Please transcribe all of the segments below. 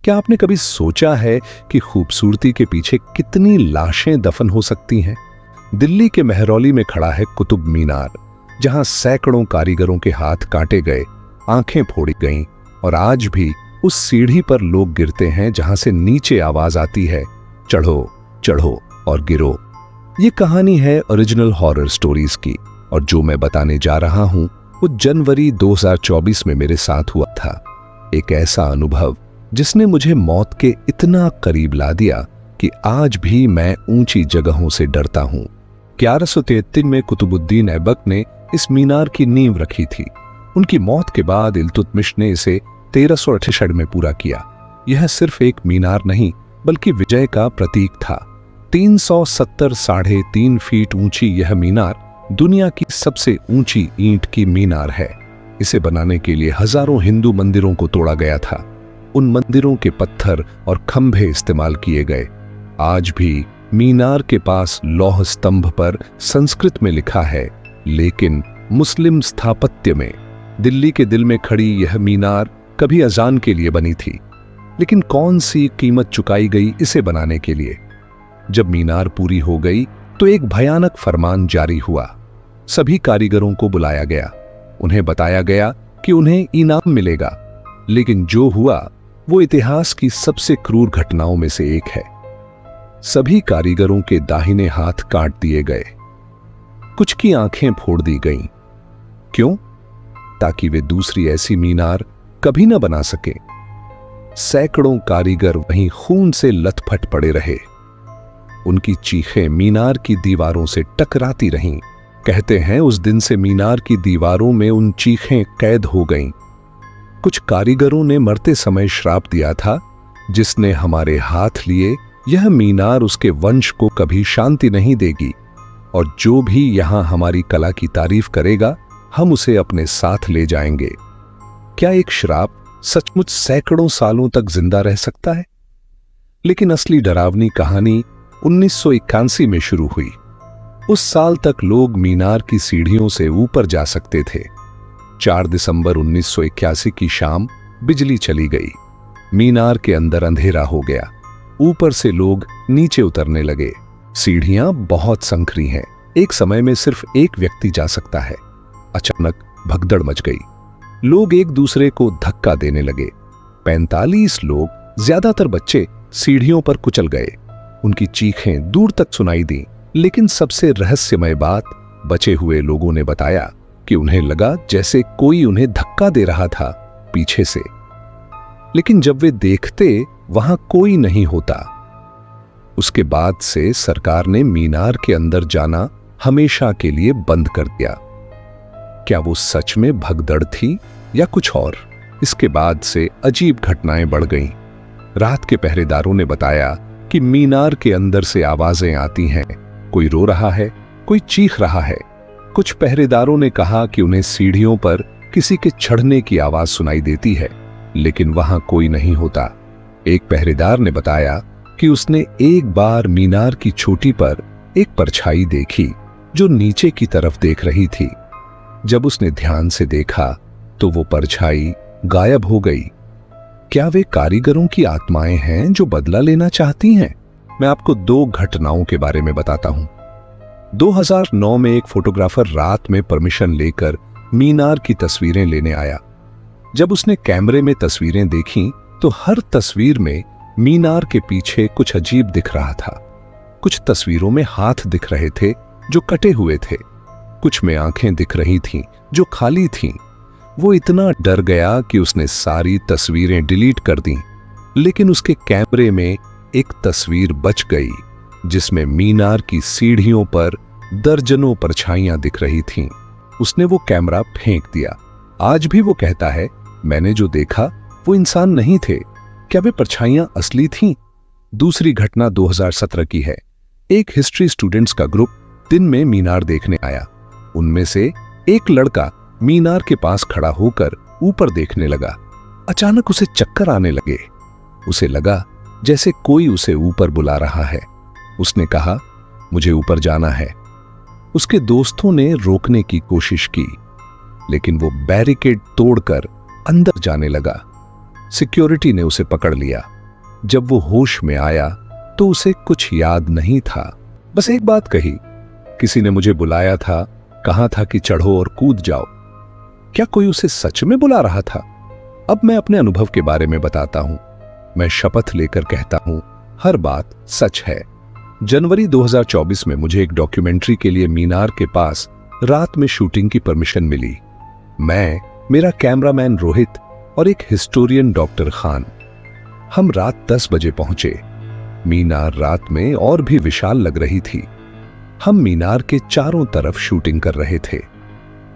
क्या आपने कभी सोचा है कि खूबसूरती के पीछे कितनी लाशें दफन हो सकती हैं? दिल्ली के मेहरौली में खड़ा है कुतुब मीनार, जहां सैकड़ों कारीगरों के हाथ काटे गए, आंखें फोड़ी गईं और आज भी उस सीढ़ी पर लोग गिरते हैं जहां से नीचे आवाज आती है, चढ़ो चढ़ो और गिरो। ये कहानी है ओरिजिनल हॉरर स्टोरीज की, और जो मैं बताने जा रहा हूं वो जनवरी 2024 में मेरे साथ हुआ था। एक ऐसा अनुभव जिसने मुझे मौत के इतना करीब ला दिया कि आज भी मैं ऊंची जगहों से डरता हूं। 1133 में कुतुबुद्दीन ऐबक ने इस मीनार की नींव रखी थी। उनकी मौत के बाद इल्तुतमिश ने इसे 1368 में पूरा किया। यह सिर्फ एक मीनार नहीं बल्कि विजय का प्रतीक था। 370 साढ़े 3 फीट ऊंची यह मीनार दुनिया की सबसे ऊंची ईंट की मीनार है। इसे बनाने के लिए हजारों हिंदू मंदिरों को तोड़ा गया था। उन मंदिरों के पत्थर और खंभे इस्तेमाल किए गए। आज भी मीनार के पास लौह स्तंभ पर संस्कृत में लिखा है, लेकिन मुस्लिम स्थापत्य में। दिल्ली के दिल में खड़ी यह मीनार कभी अजान के लिए बनी थी, लेकिन कौन सी कीमत चुकाई गई इसे बनाने के लिए। जब मीनार पूरी हो गई तो एक भयानक फरमान जारी हुआ। सभी कारीगरों को बुलाया गया। उन्हें बताया गया कि उन्हें इनाम मिलेगा, लेकिन जो हुआ वो इतिहास की सबसे क्रूर घटनाओं में से एक है। सभी कारीगरों के दाहिने हाथ काट दिए गए, कुछ की आंखें फोड़ दी गईं। क्यों? ताकि वे दूसरी ऐसी मीनार कभी न बना सके। सैकड़ों कारीगर वहीं खून से लथपथ पड़े रहे। उनकी चीखें मीनार की दीवारों से टकराती रहीं। कहते हैं उस दिन से मीनार की दीवारों में उन चीखें कैद हो गईं। कुछ कारीगरों ने मरते समय श्राप दिया था, जिसने हमारे हाथ लिए यह मीनार उसके वंश को कभी शांति नहीं देगी, और जो भी यहां हमारी कला की तारीफ करेगा हम उसे अपने साथ ले जाएंगे। क्या एक श्राप सचमुच सैकड़ों सालों तक जिंदा रह सकता है? लेकिन असली डरावनी कहानी 1981 में शुरू हुई। उस साल तक लोग मीनार की सीढ़ियों से ऊपर जा सकते थे। 4 दिसंबर 1981 की शाम बिजली चली गई। मीनार के अंदर अंधेरा हो गया। ऊपर से लोग नीचे उतरने लगे। सीढ़ियां बहुत संकरी हैं। एक समय में सिर्फ एक व्यक्ति जा सकता है। अचानक भगदड़ मच गई। लोग एक दूसरे को धक्का देने लगे। 45 लोग, ज्यादातर बच्चे, सीढ़ियों पर कुचल गए। उनकी चीखें दूर तक सुनाई दी, लेकिन सबसे रहस्यमय बात बचे हुए लोगों ने बताया कि उन्हें लगा जैसे कोई उन्हें धक्का दे रहा था पीछे से। लेकिन जब वे देखते वहां कोई नहीं होता। उसके बाद से सरकार ने मीनार के अंदर जाना हमेशा के लिए बंद कर दिया। क्या वो सच में भगदड़ थी या कुछ और? इसके बाद से अजीब घटनाएं बढ़ गईं। रात के पहरेदारों ने बताया कि मीनार के अंदर से आवाजें आती हैं। कोई रो रहा है, कोई चीख रहा है। कुछ पहरेदारों ने कहा कि उन्हें सीढ़ियों पर किसी के चढ़ने की आवाज सुनाई देती है, लेकिन वहां कोई नहीं होता। एक पहरेदार ने बताया कि उसने एक बार मीनार की चोटी पर एक परछाई देखी जो नीचे की तरफ देख रही थी। जब उसने ध्यान से देखा तो वो परछाई गायब हो गई। क्या वे कारीगरों की आत्माएं हैं जो बदला लेना चाहती हैं? मैं आपको 2 घटनाओं के बारे में बताता हूं। 2009 में एक फोटोग्राफर रात में परमिशन लेकर मीनार की तस्वीरें लेने आया। जब उसने कैमरे में तस्वीरें देखीं तो हर तस्वीर में मीनार के पीछे कुछ अजीब दिख रहा था। कुछ तस्वीरों में हाथ दिख रहे थे जो कटे हुए थे। कुछ में आंखें दिख रही थीं जो खाली थीं। वो इतना डर गया कि उसने सारी तस्वीरें डिलीट कर दी, लेकिन उसके कैमरे में एक तस्वीर बच गई जिसमें मीनार की सीढ़ियों पर दर्जनों परछाइयां दिख रही थीं। उसने वो कैमरा फेंक दिया। आज भी वो कहता है, मैंने जो देखा वो इंसान नहीं थे। क्या वे परछाइयां असली थीं? दूसरी घटना 2017 की है। एक हिस्ट्री स्टूडेंट्स का ग्रुप दिन में मीनार देखने आया। उनमें से एक लड़का मीनार के पास खड़ा होकर ऊपर देखने लगा। अचानक उसे चक्कर आने लगे। उसे लगा जैसे कोई उसे ऊपर बुला रहा है। उसने कहा, मुझे ऊपर जाना है। उसके दोस्तों ने रोकने की कोशिश की, लेकिन वो बैरिकेड तोड़कर अंदर जाने लगा। सिक्योरिटी ने उसे पकड़ लिया। जब वो होश में आया तो उसे कुछ याद नहीं था, बस एक बात कही, किसी ने मुझे बुलाया था, कहा था कि चढ़ो और कूद जाओ। क्या कोई उसे सच में बुला रहा था? अब मैं अपने अनुभव के बारे में बताता हूं। मैं शपथ लेकर कहता हूं, हर बात सच है। जनवरी 2024 में मुझे एक डॉक्यूमेंट्री के लिए मीनार के पास रात में शूटिंग की परमिशन मिली। मैं, मेरा कैमरामैन रोहित और एक हिस्टोरियन डॉक्टर खान, हम रात 10 बजे पहुंचे। मीनार रात में और भी विशाल लग रही थी। हम मीनार के चारों तरफ शूटिंग कर रहे थे।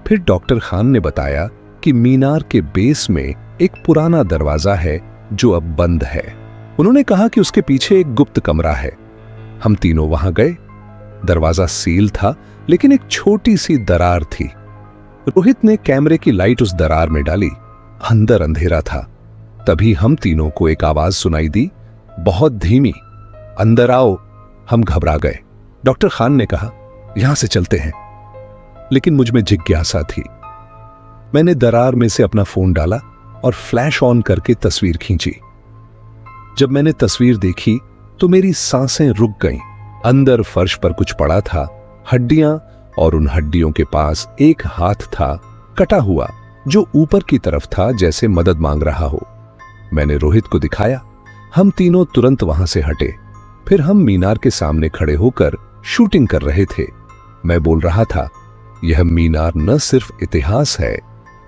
फिर डॉक्टर खान ने बताया कि मीनार के बेस में एक पुराना दरवाजा है जो अब बंद है। उन्होंने कहा कि उसके पीछे एक गुप्त कमरा है। हम तीनों वहां गए। दरवाजा सील था, लेकिन एक छोटी सी दरार थी। रोहित ने कैमरे की लाइट उस दरार में डाली। अंदर अंधेरा था। तभी हम तीनों को एक आवाज सुनाई दी, बहुत धीमी, अंदर आओ। हम घबरा गए। डॉक्टर खान ने कहा, यहां से चलते हैं। लेकिन मुझ में जिज्ञासा थी। मैंने दरार में से अपना फोन डाला और फ्लैश ऑन करके तस्वीर खींची। जब मैंने तस्वीर देखी तो मेरी सांसें रुक गईं। अंदर फर्श पर कुछ पड़ा था, हड्डियां, और उन हड्डियों के पास एक हाथ था, कटा हुआ, जो ऊपर की तरफ था, जैसे मदद मांग रहा हो। मैंने रोहित को दिखाया। हम तीनों तुरंत वहां से हटे। फिर हम मीनार के सामने खड़े होकर शूटिंग कर रहे थे। मैं बोल रहा था, यह मीनार न सिर्फ इतिहास है,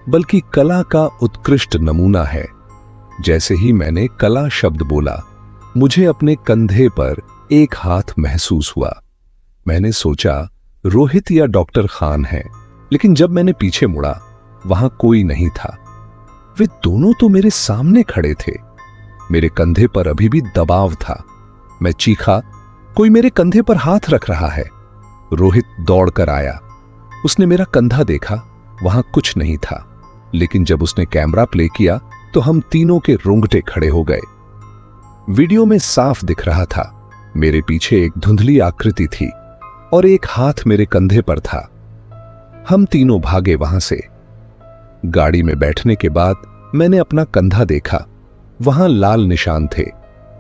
बल्कि कला का उत्कृष्ट नमूना है। जैसे ही मैंने कला शब्द बोला, मुझे अपने कंधे पर एक हाथ महसूस हुआ। मैंने सोचा रोहित या डॉक्टर खान हैं, लेकिन जब मैंने पीछे मुड़ा, वहां कोई नहीं था। वे दोनों तो मेरे सामने खड़े थे। मेरे कंधे पर अभी भी दबाव था। मैं चीखा, कोई मेरे कंधे पर हाथ रख रहा है। रोहित दौड़कर आया। उसने मेरा कंधा देखा, वहां कुछ नहीं था। लेकिन जब उसने कैमरा प्ले किया तो हम तीनों के रोंगटे खड़े हो गए। वीडियो में साफ दिख रहा था, मेरे पीछे एक धुंधली आकृति थी और एक हाथ मेरे कंधे पर था। हम तीनों भागे वहां से। गाड़ी में बैठने के बाद मैंने अपना कंधा देखा। वहां लाल निशान थे,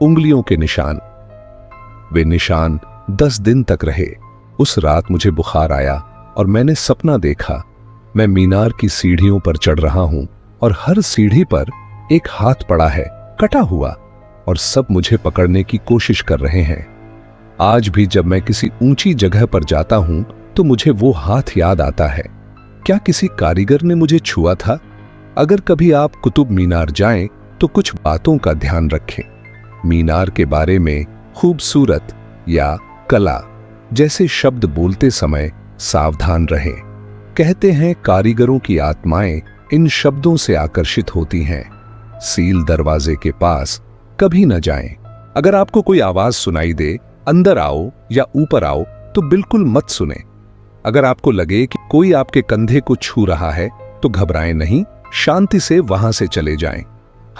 उंगलियों के निशान। वे निशान 10 दिन तक रहे। उस रात मुझे बुखार आया और मैंने सपना देखा, मैं मीनार की सीढ़ियों पर चढ़ रहा हूं और हर सीढ़ी पर एक हाथ पड़ा है, कटा हुआ, और सब मुझे पकड़ने की कोशिश कर रहे हैं। आज भी जब मैं किसी ऊंची जगह पर जाता हूं तो मुझे वो हाथ याद आता है। क्या किसी कारीगर ने मुझे छुआ था? अगर कभी आप कुतुब मीनार जाएं तो कुछ बातों का ध्यान रखें। मीनार के बारे में खूबसूरत या कला जैसे शब्द बोलते समय सावधान रहें। कहते हैं कारीगरों की आत्माएं इन शब्दों से आकर्षित होती हैं। सील दरवाजे के पास कभी न जाएं। अगर आपको कोई आवाज सुनाई दे, अंदर आओ या ऊपर आओ, तो बिल्कुल मत सुने। अगर आपको लगे कि कोई आपके कंधे को छू रहा है तो घबराएं नहीं, शांति से वहां से चले जाएं।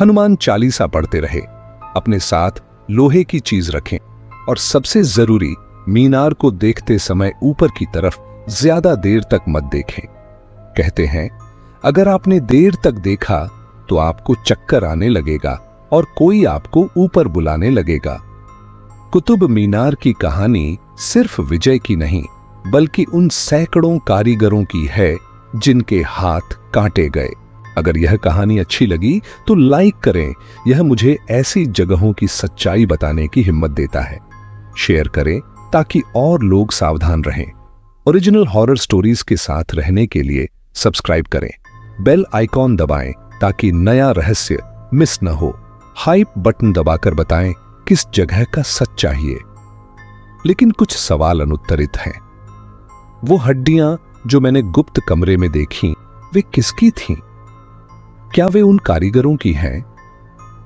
हनुमान चालीसा पढ़ते रहे, अपने साथ लोहे की चीज रखें, और सबसे जरूरी, मीनार को देखते समय ऊपर की तरफ ज्यादा देर तक मत देखें। कहते हैं अगर आपने देर तक देखा तो आपको चक्कर आने लगेगा और कोई आपको ऊपर बुलाने लगेगा। कुतुब मीनार की कहानी सिर्फ विजय की नहीं, बल्कि उन सैकड़ों कारीगरों की है जिनके हाथ काटे गए। अगर यह कहानी अच्छी लगी तो लाइक करें। यह मुझे ऐसी जगहों की सच्चाई बताने की हिम्मत देता है। शेयर करें ताकि और लोग सावधान रहें। ओरिजिनल हॉरर स्टोरीज के साथ रहने के लिए सब्सक्राइब करें, बेल आइकॉन दबाएं ताकि नया रहस्य मिस न हो। हाइप बटन दबाकर बताएं किस जगह का सच चाहिए। लेकिन कुछ सवाल अनुत्तरित हैं। वो हड्डियां जो मैंने गुप्त कमरे में देखी, वे किसकी थीं? क्या वे उन कारीगरों की हैं?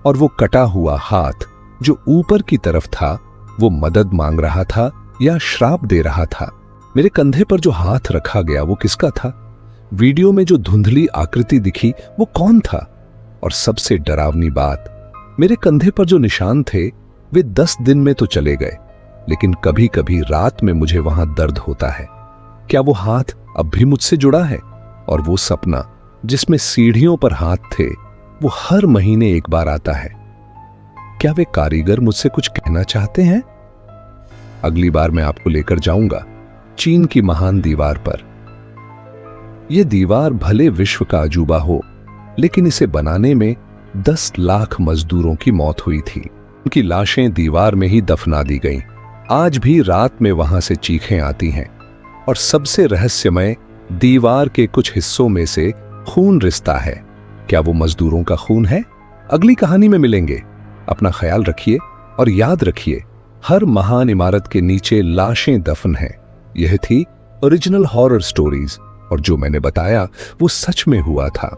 और वो कटा हुआ हाथ जो ऊपर की तरफ था, वो मदद मांग रहा था या श्राप दे रहा था? मेरे कंधे पर जो हाथ रखा गया वो किसका था? वीडियो में जो धुंधली आकृति दिखी वो कौन था? और सबसे डरावनी बात, मेरे कंधे पर जो निशान थे वे 10 दिन में तो चले गए, लेकिन कभी कभी रात में मुझे वहां दर्द होता है। क्या वो हाथ अब भी मुझसे जुड़ा है? और वो सपना जिसमें सीढ़ियों पर हाथ थे, वो हर महीने एक बार आता है। क्या वे कारीगर मुझसे कुछ कहना चाहते हैं? अगली बार मैं आपको लेकर जाऊंगा चीन की महान दीवार पर। यह दीवार भले विश्व का अजूबा हो, लेकिन इसे बनाने में 10 लाख मजदूरों की मौत हुई थी। उनकी लाशें दीवार में ही दफना दी गईं। आज भी रात में वहां से चीखें आती हैं और सबसे रहस्यमय, दीवार के कुछ हिस्सों में से खून रिसता है। क्या वो मजदूरों का खून है? अगली कहानी में मिलेंगे। अपना ख्याल रखिए और याद रखिए, हर महान इमारत के नीचे लाशें दफन हैं। यह थी ओरिजिनल हॉरर स्टोरीज, और जो मैंने बताया वो सच में हुआ था।